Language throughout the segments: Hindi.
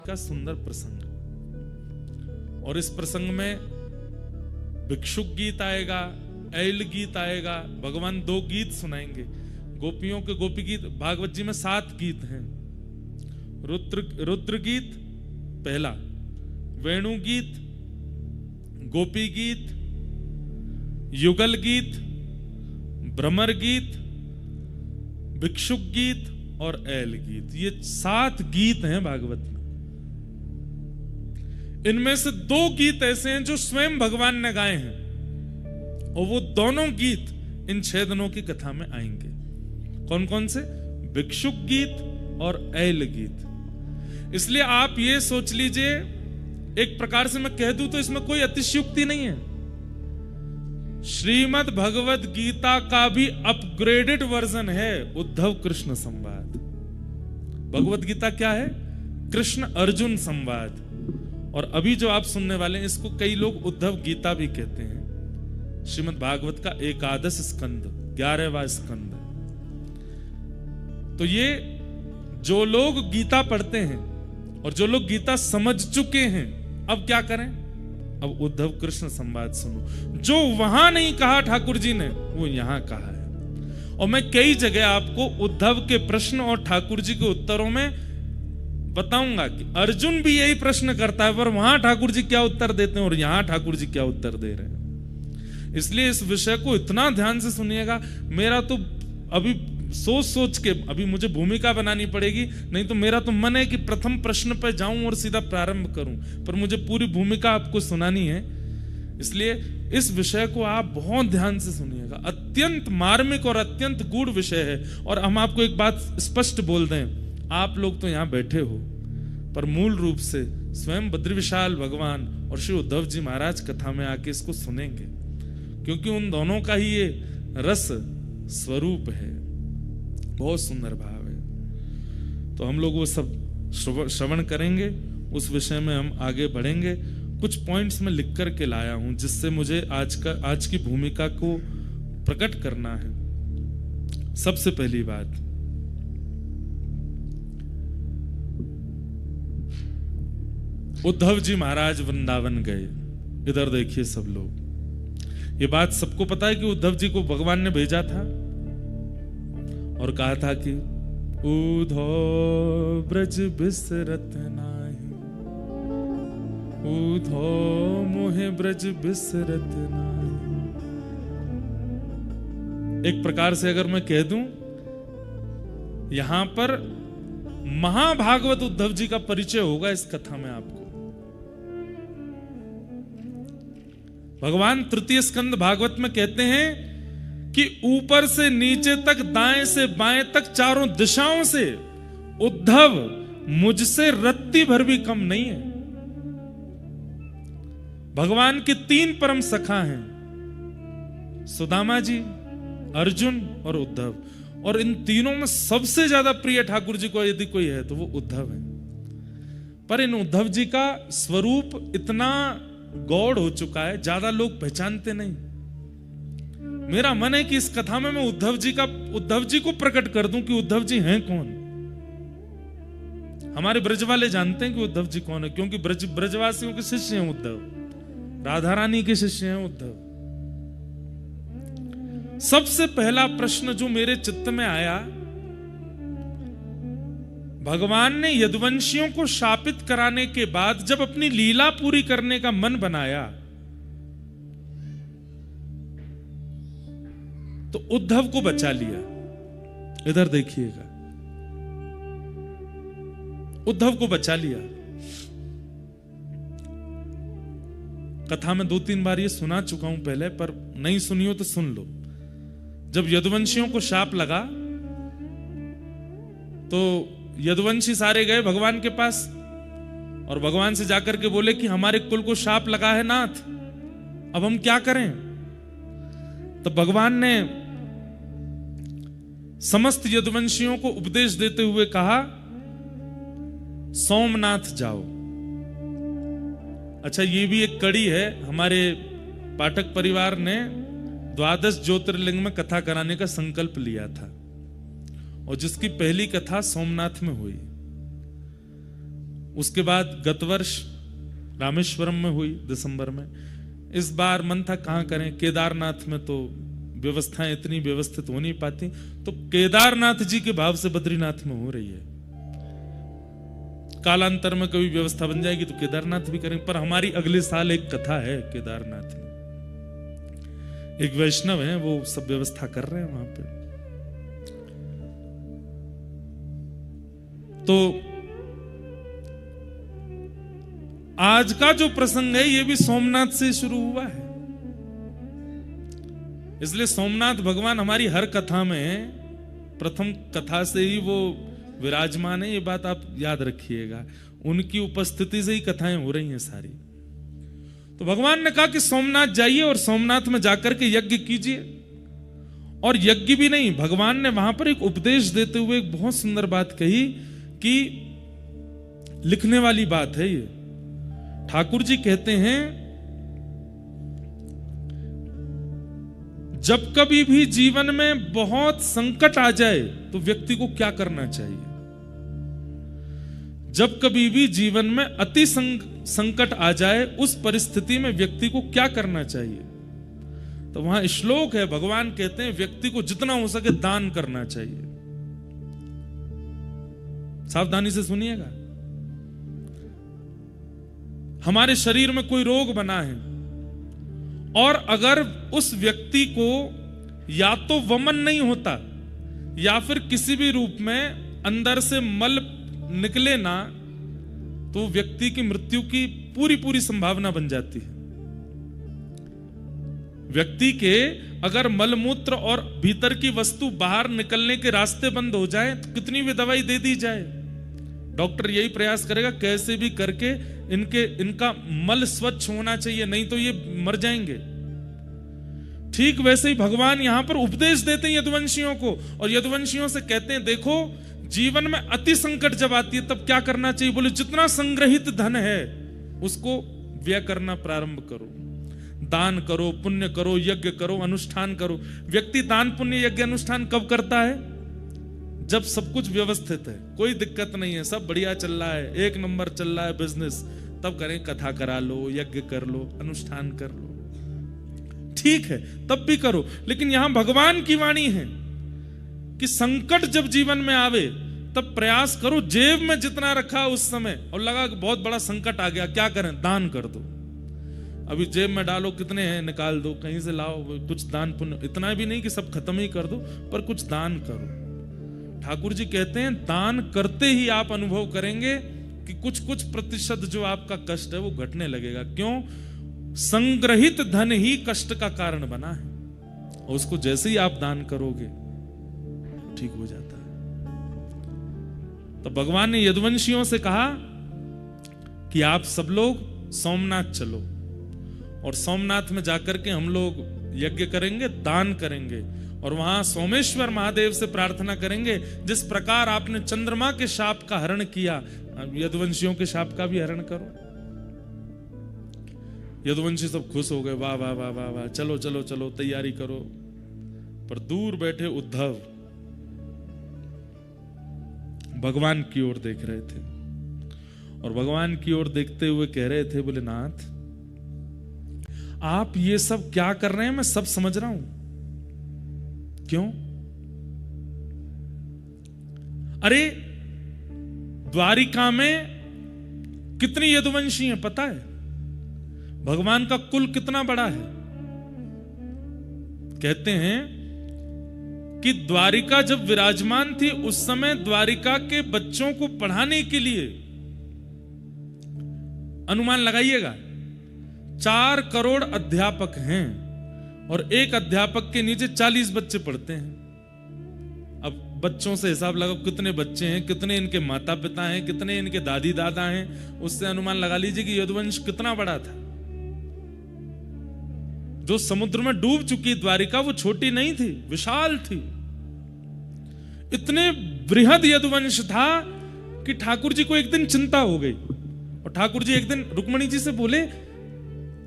का सुंदर प्रसंग, और इस प्रसंग में भिक्षुक गीत आएगा, ऐल गीत आएगा, भगवान 2 गीत सुनाएंगे। गोपियों के गोपी गीत भागवत जी में 7 गीत हैं। रुद्र गीत पहला, वेणु गीत, गोपी गीत, युगल गीत, भ्रमर गीत, भिक्षुक गीत और ऐल गीत। ये 7 गीत हैं भागवत में। इनमें से 2 गीत ऐसे हैं जो स्वयं भगवान ने गाए हैं, और वो दोनों गीत इन 6 दिनों की कथा में आएंगे। कौन कौन से? भिक्षुक गीत और ऐल गीत। इसलिए आप ये सोच लीजिए, एक प्रकार से मैं कह दूं तो इसमें कोई अतिशयोक्ति नहीं है। श्रीमद् भगवद गीता का भी अपग्रेडेड वर्जन है उद्धव कृष्ण संवाद। भगवद गीता क्या है? कृष्ण अर्जुन संवाद। और अभी जो आप सुनने वाले हैं, इसको कई लोग उद्धव गीता भी कहते हैं। श्रीमद् भागवत का 11 स्कंद, 11वां स्कंद। तो ये जो लोग गीता पढ़ते हैं और जो लोग गीता समझ चुके हैं, अब क्या करें? अब उद्धव कृष्ण संवाद सुनो। जो वहां नहीं कहा ठाकुर जी ने, वो यहां कहा है। और मैं कई जगह आपको उद्धव के प्रश्न और ठाकुर जी के उत्तरों में बताऊंगा कि अर्जुन भी यही प्रश्न करता है, पर वहां ठाकुर जी क्या उत्तर देते हैं और यहां ठाकुर जी क्या उत्तर दे रहे हैं। इसलिए इस विषय को इतना ध्यान से सुनिएगा। मेरा तो अभी सोच के अभी मुझे भूमिका बनानी पड़ेगी, नहीं तो मेरा तो मन है कि प्रथम प्रश्न पर जाऊं और सीधा प्रारंभ करूं, पर मुझे पूरी भूमिका आपको सुनानी है। इसलिए इस विषय को आप बहुत ध्यान से सुनिएगा। अत्यंत मार्मिक और अत्यंत गूढ़ विषय है। और हम आपको एक बात स्पष्ट बोल दें, आप लोग तो यहां बैठे हो, पर मूल रूप से स्वयं बद्रीविशाल भगवान और श्री उद्धव जी महाराज कथा में आके इसको सुनेंगे, क्योंकि उन दोनों का ही ये रस स्वरूप है। बहुत सुंदर भाव है। तो हम लोग वो सब श्रवण करेंगे, उस विषय में हम आगे बढ़ेंगे। कुछ पॉइंट्स में लिख कर के लाया हूं, जिससे मुझे आज की भूमिका को प्रकट करना है। सबसे पहली बात, उद्धव जी महाराज वृंदावन गए। इधर देखिए सब लोग, ये बात सबको पता है कि उद्धव जी को भगवान ने भेजा था और कहा था कि उद्धव ब्रज बिसरत नाही, उद्धव मोहे ब्रज बिसरत नाही। एक प्रकार से अगर मैं कह दूं, यहां पर महाभागवत उद्धव जी का परिचय होगा इस कथा में आपको। भगवान तृतीय स्कंद भागवत में कहते हैं कि ऊपर से नीचे तक, दाएं से बाएं तक, चारों दिशाओं से उद्धव मुझसे रत्ती भर भी कम नहीं है। भगवान के 3 परम सखा हैं, सुदामा जी, अर्जुन और उद्धव। और इन तीनों में सबसे ज्यादा प्रिय ठाकुर जी को यदि कोई है तो वो उद्धव है। पर इन उद्धव जी का स्वरूप इतना गौड़ हो चुका है, ज्यादा लोग पहचानते नहीं। मेरा मन है कि इस कथा में मैं उद्धव जी को प्रकट कर दूं कि उद्धव जी हैं कौन। हमारे ब्रज वाले जानते हैं कि उद्धव जी कौन है, क्योंकि ब्रजवासियों के शिष्य हैं उद्धव, राधा रानी के शिष्य हैं उद्धव। सबसे पहला प्रश्न जो मेरे चित्त में आया, भगवान ने यदुवंशियों को शापित कराने के बाद जब अपनी लीला पूरी करने का मन बनाया, तो उद्धव को बचा लिया। इधर देखिएगा, उद्धव को बचा लिया। कथा में 2-3 बार ये सुना चुका हूं पहले, पर नहीं सुनी हो तो सुन लो। जब यदुवंशियों को शाप लगा तो यदुवंशी सारे गए भगवान के पास और भगवान से जाकर के बोले कि हमारे कुल को शाप लगा है नाथ, अब हम क्या करें। तो भगवान ने समस्त यदुवंशियों को उपदेश देते हुए कहा, सोमनाथ जाओ। अच्छा, ये भी एक कड़ी है। हमारे पाठक परिवार ने 12 ज्योतिर्लिंग में कथा कराने का संकल्प लिया था और जिसकी पहली कथा सोमनाथ में हुई। उसके बाद गत वर्ष रामेश्वरम में हुई दिसंबर में। इस बार मन था कहां करें, केदारनाथ में तो व्यवस्थाएं इतनी व्यवस्थित हो नहीं पाती, तो केदारनाथ जी के भाव से बद्रीनाथ में हो रही है। कालांतर में कभी व्यवस्था बन जाएगी तो केदारनाथ भी करेंगे, पर हमारी अगले साल एक कथा है केदारनाथ में। एक वैष्णव है, वो सब व्यवस्था कर रहे हैं वहां पे। तो आज का जो प्रसंग है ये भी सोमनाथ से शुरू हुआ है, इसलिए सोमनाथ भगवान हमारी हर कथा में प्रथम कथा से ही वो विराजमान है, ये बात आप याद रखिएगा। उनकी उपस्थिति से ही कथाएं हो रही हैं सारी। तो भगवान ने कहा कि सोमनाथ जाइए और सोमनाथ में जाकर के यज्ञ कीजिए। और यज्ञ भी नहीं, भगवान ने वहां पर एक उपदेश देते हुए एक बहुत सुंदर बात कही कि लिखने वाली बात है ये। ठाकुर जी कहते हैं, जब कभी भी जीवन में बहुत संकट आ जाए तो व्यक्ति को क्या करना चाहिए। जब कभी भी जीवन में अति संकट आ जाए उस परिस्थिति में व्यक्ति को क्या करना चाहिए। तो वहां श्लोक है, भगवान कहते हैं व्यक्ति को जितना हो सके दान करना चाहिए। सावधानी से सुनिएगा। हमारे शरीर में कोई रोग बना है और अगर उस व्यक्ति को या तो वमन नहीं होता या फिर किसी भी रूप में अंदर से मल निकले ना, तो व्यक्ति की मृत्यु की पूरी संभावना बन जाती है। व्यक्ति के अगर मलमूत्र और भीतर की वस्तु बाहर निकलने के रास्ते बंद हो जाए तो कितनी भी दवाई दे दी जाए, डॉक्टर यही प्रयास करेगा कैसे भी करके इनका मल स्वच्छ होना चाहिए, नहीं तो ये मर जाएंगे। ठीक वैसे ही भगवान यहां पर उपदेश देते हैं यदुवंशियों को, और यदुवंशियों से कहते हैं देखो जीवन में अति संकट जब आती है तब क्या करना चाहिए। बोले जितना संग्रहित धन है उसको व्यय करना प्रारंभ करो, दान करो, पुण्य करो, यज्ञ करो, अनुष्ठान करो। व्यक्ति दान पुण्य यज्ञ अनुष्ठान कब करता है? जब सब कुछ व्यवस्थित है, कोई दिक्कत नहीं है, सब बढ़िया चल रहा है, एक नंबर चल रहा है बिजनेस, तब करें, कथा करा लो, यज्ञ कर लो, अनुष्ठान कर लो, ठीक है, तब भी करो। लेकिन यहां भगवान की वाणी है कि संकट जब जीवन में आवे तब प्रयास करो, जेब में जितना रखा उस समय और लगा कि बहुत बड़ा संकट आ गया, क्या करें? दान कर दो। अभी जेब में डालो, कितने हैं निकाल दो, कहीं से लाओ, कुछ दान पुण्य, इतना भी नहीं कि सब खत्म ही कर दो, पर कुछ दान करो। ठाकुर जी कहते हैं दान करते ही आप अनुभव करेंगे कि कुछ प्रतिशत जो आपका कष्ट है वो घटने लगेगा। क्यों? संग्रहित धन ही कष्ट का कारण बना है, और उसको जैसे ही आप दान करोगे ठीक हो जाता है। तो भगवान ने यदुवंशियों से कहा कि आप सब लोग सोमनाथ चलो, और सोमनाथ में जाकर के हम लोग यज्ञ करेंगे, दान करेंगे, और वहां सोमेश्वर महादेव से प्रार्थना करेंगे जिस प्रकार आपने चंद्रमा के शाप का हरण किया, यदुवंशियों के शाप का भी हरण करो। यदुवंशी सब खुश हो गए, वाह वाह वाह वाह वाह, चलो चलो चलो तैयारी करो। पर दूर बैठे उद्धव भगवान की ओर देख रहे थे, और भगवान की ओर देखते हुए कह रहे थे, बोले नाथ आप ये सब क्या कर रहे हैं, मैं सब समझ रहा हूं, क्यों? अरे द्वारिका में कितनी यदुवंशी हैं पता है? भगवान का कुल कितना बड़ा है? कहते हैं कि द्वारिका जब विराजमान थी उस समय द्वारिका के बच्चों को पढ़ाने के लिए, अनुमान लगाइएगा, 4 करोड़ अध्यापक हैं, और एक अध्यापक के नीचे 40 बच्चे पढ़ते हैं। अब बच्चों से हिसाब लगाओ कितने बच्चे हैं, कितने इनके माता पिता हैं, कितने इनके दादी दादा हैं, उससे अनुमान लगा लीजिए कि यदुवंश कितना बड़ा था। जो समुद्र में डूब चुकी द्वारिका वो छोटी नहीं थी, विशाल थी। इतने बृहद यदुवंश था कि ठाकुर जी को एक दिन चिंता हो गई, और ठाकुर जी एक दिन रुक्मणी जी से बोले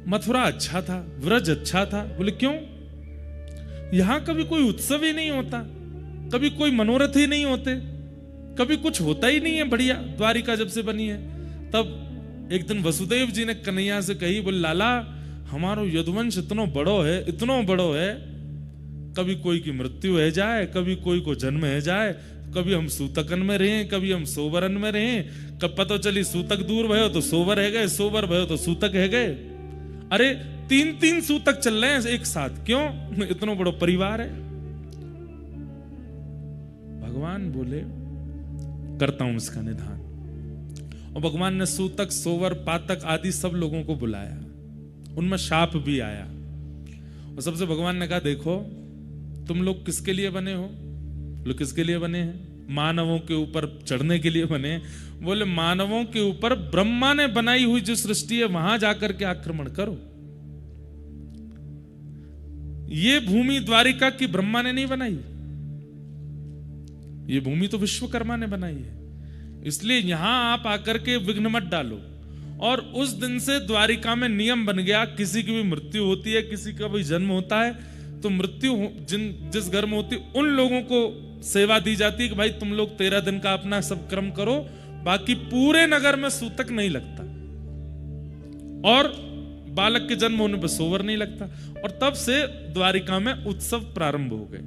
मथुरा अच्छा था, व्रज अच्छा था। बोले क्यों? यहां कभी कोई उत्सव ही नहीं होता, कभी कोई मनोरथ ही नहीं होते, कभी कुछ होता ही नहीं है बढ़िया, द्वारिका जब से बनी है। तब एक दिन वसुदेव जी ने कन्हैया से कही, बोले लाला हमारो यदुवंश इतनो बड़ो है, इतनो बड़ो है, कभी कोई की मृत्यु है जाए, कभी कोई को जन्म है जाए, कभी हम सूतकन में रहे, कभी हम सोवरन में रहे, कब पता चली सूतक दूर भयो तो सोवर है गए, सोवर भयो तो सूतक है गए। अरे 3-3 सूतक चल रहे हैं एक साथ, क्यों? इतना बड़ा परिवार है। भगवान बोले करता हूं इसका निधान। और भगवान ने सूतक, सोवर, पातक आदि सब लोगों को बुलाया, उनमें शाप भी आया। और सबसे भगवान ने कहा, देखो तुम लोग किसके लिए बने हो? लोग किसके लिए बने हैं? मानवों के ऊपर चढ़ने के लिए बने। बोले मानवों के ऊपर ब्रह्मा ने बनाई हुई जो सृष्टि है वहां जाकर के आक्रमण करो। ये भूमि द्वारिका की ब्रह्मा ने नहीं बनाई, ये भूमि तो विश्वकर्मा ने बनाई है, इसलिए यहां आप आकर के विघ्न मत डालो। और उस दिन से द्वारिका में नियम बन गया, किसी की भी मृत्यु होती है, किसी का भी जन्म होता है, तो मृत्यु जिस घर में होती है उन लोगों को सेवा दी जाती है कि भाई तुम लोग 13 दिन का अपना सब कर्म करो, बाकी पूरे नगर में सूतक नहीं लगता, और बालक के जन्म होने पर सोवर नहीं लगता। और तब से द्वारिका में उत्सव प्रारंभ हो गए।